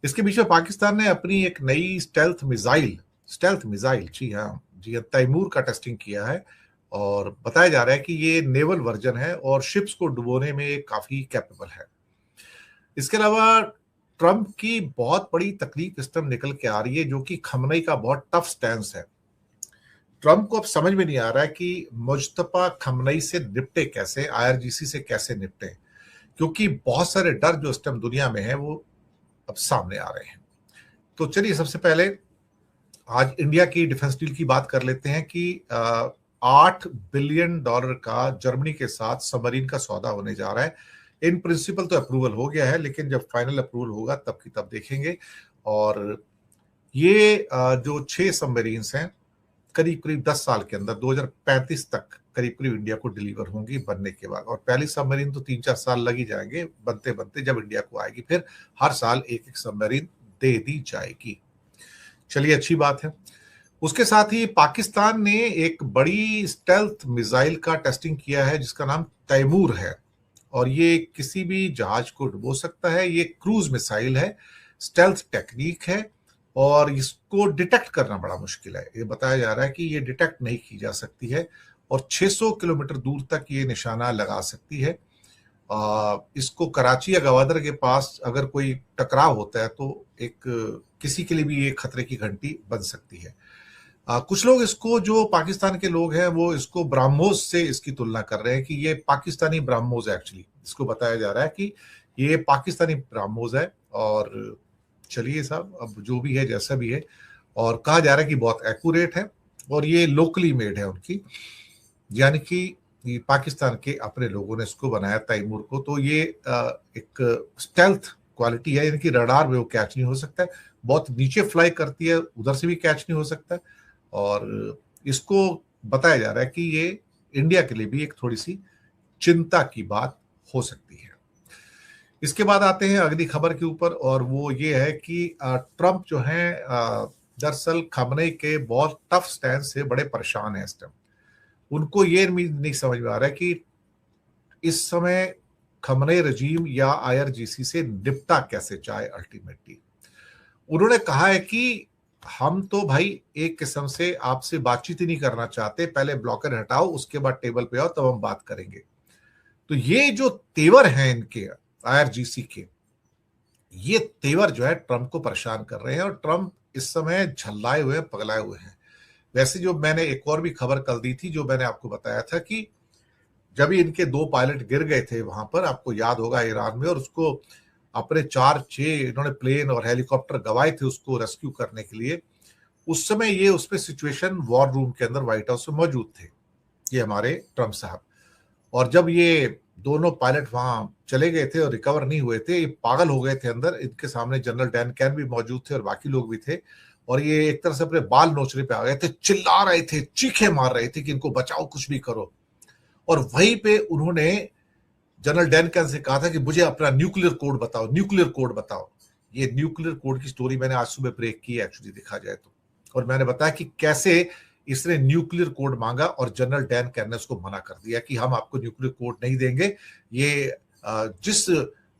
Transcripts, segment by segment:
इसके बीच में पाकिस्तान ने अपनी एक नई स्टेल्थ मिसाइल, जी हाँ, तैमूर का टेस्टिंग किया है। और बताया जा रहा है कि ये नेवल वर्जन है और शिप्स को डुबोने में काफी कैपेबल है। इसके अलावा ट्रंप की बहुत बड़ी तकलीफ इस टाइम निकल के आ रही है, जो कि खमनई का बहुत टफ स्टैंस है। ट्रंप को अब समझ में नहीं आ रहा है कि मुज्तबा खमनई से निपटे कैसे, आईआरजीसी से कैसे निपटे, क्योंकि बहुत सारे डर जो इस टाइम दुनिया में है वो अब सामने आ रहे हैं। तो चलिए सबसे पहले आज इंडिया की डिफेंस डील की बात कर लेते हैं कि $8 बिलियन का जर्मनी के साथ सबमरीन का सौदा होने जा रहा है। इन प्रिंसिपल तो अप्रूवल हो गया है, लेकिन जब फाइनल अप्रूवल होगा तब की तब देखेंगे। और ये जो 6 सबमरीन्स हैं करीब करीब 10 साल के अंदर 2035 तक करीब करीब इंडिया को डिलीवर होंगी बनने के बाद। और पहली सबमरीन तो 3-4 साल लग ही जाएंगे बनते बनते, जब इंडिया को आएगी फिर हर साल एक एक सबमरीन दे दी जाएगी। चलिए अच्छी बात है। उसके साथ ही पाकिस्तान ने एक बड़ी स्टेल्थ मिसाइल का टेस्टिंग किया है जिसका नाम तैमूर है, और ये किसी भी जहाज को डुबो सकता है। ये क्रूज मिसाइल है, स्टेल्थ टेक्निक है, और इसको डिटेक्ट करना बड़ा मुश्किल है। ये बताया जा रहा है कि ये डिटेक्ट नहीं की जा सकती है और 600 किलोमीटर दूर तक ये निशाना लगा सकती है। इसको कराची या गवादर के पास अगर कोई टकराव होता है तो एक किसी के लिए भी ये खतरे की घंटी बन सकती है। कुछ लोग इसको, जो पाकिस्तान के लोग हैं, वो इसको ब्राह्मोस से इसकी तुलना कर रहे हैं कि ये पाकिस्तानी ब्राह्मोस है। एक्चुअली इसको बताया जा रहा है कि ये पाकिस्तानी ब्राह्मोस है। और चलिए साहब, अब जो भी है जैसा भी है, और कहा जा रहा है कि बहुत एक्यूरेट है और ये लोकली मेड है उनकी, यानी कि ये पाकिस्तान के अपने लोगों ने इसको बनाया तैमूर को। तो ये एक स्टेल्थ क्वालिटी है, यानी कि रडार में वो कैच नहीं हो सकता है, बहुत नीचे फ्लाई करती है, उधर से भी कैच नहीं हो सकता। और इसको बताया जा रहा है कि ये इंडिया के लिए भी एक थोड़ी सी चिंता की बात हो सकती है। इसके बाद आते हैं अगली खबर के ऊपर, और वो ये है कि ट्रंप जो है दरअसल खमनई के बहुत टफ स्टैंड से बड़े परेशान है इस टाइम। उनको ये नहीं समझ में आ रहा है कि इस समय खमनई रजीम या आईआरजीसी से निपटा कैसे जाए। अल्टीमेटली उन्होंने कहा है कि हम तो भाई एक किस्म से आपसे बातचीत ही नहीं करना चाहते, पहले ब्लॉकर हटाओ, उसके बाद टेबल पे आओ, तब हम बात करेंगे। तो ये जो तेवर हैं इनके आईआरजीसी के, ये तेवर जो है ट्रंप को परेशान कर रहे हैं, और ट्रंप इस समय झल्लाए हुए पगलाए हुए हैं। वैसे जो मैंने एक और भी खबर कल दी थी, जो मैंने आपको बताया था कि जब इनके 2 पायलट गिर गए थे वहां पर, आपको याद होगा, ईरान में, और उसको अपने 4-6 इन्होंने प्लेन और हेलीकॉप्टर गवाए थे उसको रेस्क्यू करने के लिए। उस समय ये उसमें सिचुएशन वॉर रूम के अंदर व्हाइट हाउस में मौजूद थे, ये हमारे ट्रंप साहब। और जब ये दोनों पायलट वहां चले गए थे और रिकवर नहीं हुए थे, ये पागल हो गए थे अंदर। इनके सामने जनरल डैन कैन भी मौजूद थे और बाकी लोग भी थे, और ये एक तरह से अपने बाल नोचने पे आ गए थे, चिल्ला रहे थे, चीखे मार रहे थे कि इनको बचाओ, कुछ भी करो। और वहीं पे उन्होंने जनरल डैन कैन से कहा था कि मुझे अपना न्यूक्लियर कोड बताओ, न्यूक्लियर कोड बताओ। ये न्यूक्लियर कोड की स्टोरी मैंने आज सुबह ब्रेक की एक्चुअली, देखा जाए तो। और मैंने बताया कि कैसे इसने न्यूक्लियर कोड मांगा और जनरल डैन कैन ने उसको मना कर दिया कि हम आपको न्यूक्लियर कोड नहीं देंगे। ये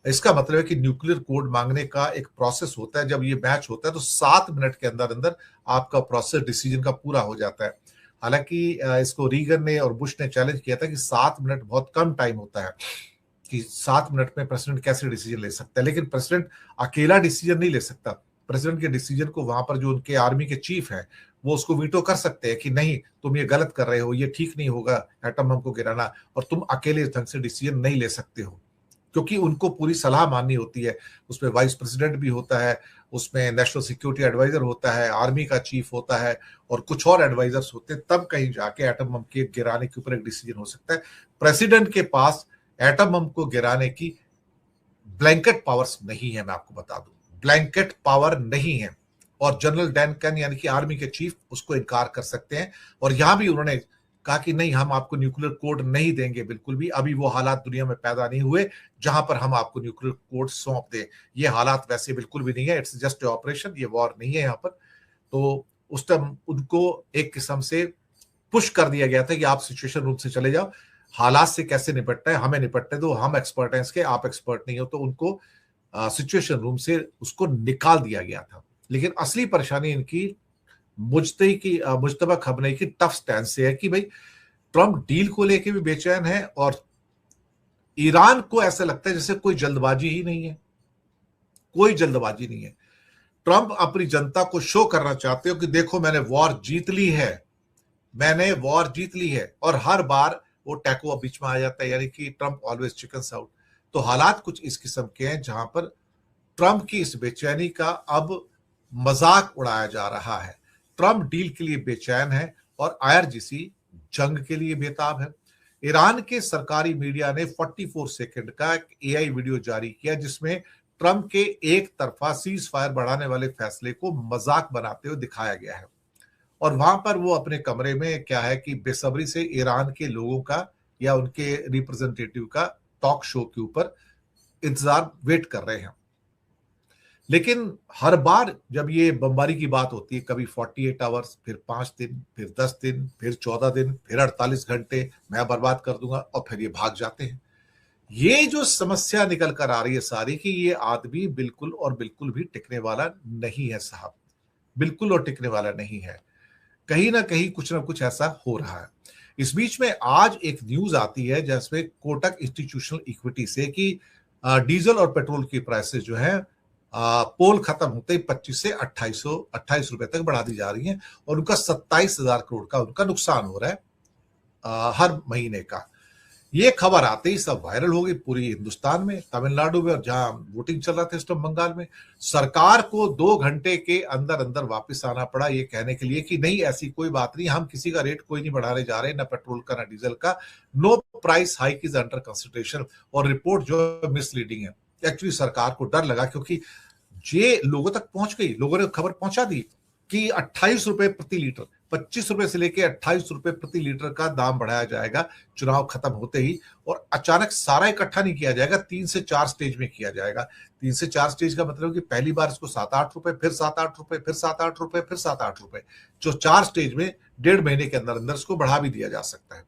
इसका मतलब है कि न्यूक्लियर कोड मांगने का एक प्रोसेस होता है, जब ये मैच होता है तो 7 मिनट के अंदर अंदर आपका प्रोसेस डिसीजन का पूरा हो जाता है। हालांकि इसको रीगन ने और बुश ने चैलेंज किया था कि 7 मिनट बहुत कम टाइम होता है, कि 7 मिनट में प्रेसिडेंट कैसे डिसीजन ले सकता है। लेकिन प्रेसिडेंट अकेला डिसीजन नहीं ले सकता। प्रेसिडेंट के डिसीजन को वहां पर जो उनके आर्मी के चीफ हैं वो उसको वीटो कर सकते हैं कि नहीं, तुम ये गलत कर रहे हो, ये ठीक नहीं होगा एटम बम को गिराना, और तुम अकेले ढंग से डिसीजन नहीं ले सकते हो, क्योंकि उनको पूरी सलाह माननी होती है। उसमें वाइस प्रेसिडेंट भी होता है, उसमें नेशनल सिक्योरिटी एडवाइजर होता है, आर्मी का चीफ होता है, और कुछ और एडवाइजर्स होते हैं, तब कहीं जाके एटम बम के गिराने के ऊपर एक डिसीजन हो सकता है। प्रेसिडेंट के पास एटम बम को गिराने की ब्लैंकेट पावर्स नहीं है, मैं आपको बता दूं, ब्लैंकेट पावर नहीं है। और जनरल डैन कैन यानी कि आर्मी के चीफ उसको इनकार कर सकते हैं। और यहां भी उन्होंने कहा कि नहीं, हम आपको न्यूक्लियर कोड नहीं देंगे बिल्कुल भी। अभी वो हालात दुनिया में पैदा नहीं हुए जहां पर हम आपको न्यूक्लियर कोड सौंप दें। ये हालात वैसे बिल्कुल भी नहीं है, इट्स जस्ट ए ऑपरेशन, ये वॉर नहीं है यहाँ पर। तो उस टाइम उनको एक किस्म से पुश कर दिया गया था कि आप सिचुएशन रूम से चले जाओ, हालात से कैसे निपटना है हमें निपटने दो, हम एक्सपर्ट हैं इसके, आप एक्सपर्ट नहीं हो। तो उनको सिचुएशन रूम से उसको निकाल दिया गया था। लेकिन असली परेशानी इनकी मुज्तबा खamenei की टफ स्टैंड से है कि भाई ट्रंप डील को लेके भी बेचैन है और ईरान को ऐसा लगता है जैसे कोई जल्दबाजी ही नहीं है, कोई जल्दबाजी नहीं है। ट्रंप अपनी जनता को शो करना चाहते हो कि देखो मैंने वॉर जीत ली है, मैंने वॉर जीत ली है, और हर बार वो टैको बीच में आ जाता है, यानी कि ट्रंप ऑलवेज चिकन्स आउट। तो हालात कुछ इस किस्म के हैं जहां पर ट्रंप की इस बेचैनी का अब मजाक उड़ाया जा रहा है। ट्रंप डील के लिए बेचैन है और आईआरजीसी जंग के लिए बेताब है। ईरान के सरकारी मीडिया ने 44 सेकंड का एक एआई वीडियो जारी किया जिसमें ट्रंप के एक तरफा सीज फायर बढ़ाने वाले फैसले को मजाक बनाते हुए दिखाया गया है। और वहां पर वो अपने कमरे में क्या है कि बेसब्री से ईरान के लोगों का या उनके रिप्रेजेंटेटिव का टॉक शो के ऊपर इंतजार वेट कर रहे हैं। लेकिन हर बार जब ये बमबारी की बात होती है, कभी 48 आवर्स, फिर 5 दिन, फिर 10 दिन, फिर 14 दिन, फिर 48 घंटे मैं बर्बाद कर दूंगा, और फिर ये भाग जाते हैं। ये जो समस्या निकल कर आ रही है सारी कि ये आदमी बिल्कुल और बिल्कुल भी टिकने वाला नहीं है साहब, बिल्कुल और टिकने वाला नहीं है। कहीं ना कुछ ऐसा हो रहा है। इस बीच में आज एक न्यूज आती है जिसमें कोटक इंस्टीट्यूशनल इक्विटी से कि डीजल और पेट्रोल की प्राइसेस जो है पोल खत्म होते ही 25 से 28 रुपए तक बढ़ा दी जा रही हैं, और उनका 27,000 करोड़ का उनका नुकसान हो रहा है हर महीने का। ये खबर आते ही सब वायरल हो गई पूरी हिंदुस्तान में, तमिलनाडु में, और जहां वोटिंग चल रहा था इस टाइम बंगाल में। सरकार को 2 घंटे के अंदर अंदर वापस आना पड़ा ये कहने के लिए कि नहीं ऐसी कोई बात नहीं, हम किसी का रेट कोई नहीं बढ़ाने जा रहे, ना पेट्रोल का ना डीजल का, no price hike is under consideration. और रिपोर्ट जो मिसलीडिंग है। एक्चुअली सरकार को डर लगा क्योंकि ये लोगों तक पहुंच गई, लोगों ने खबर पहुंचा दी कि 28 रुपए प्रति लीटर, 25 रुपए से लेकर 28 रुपए प्रति लीटर का दाम बढ़ाया जाएगा चुनाव खत्म होते ही। और अचानक सारा इकट्ठा नहीं किया जाएगा, 3 से 4 स्टेज में किया जाएगा। 3 से 4 स्टेज का मतलब कि पहली बार इसको 7-8 रुपए, फिर 7-8 रुपए, फिर 7-8 रुपए, फिर 7-8 रुपए, जो 4 स्टेज में 1.5 महीने के अंदर अंदर इसको बढ़ा भी दिया जा सकता है।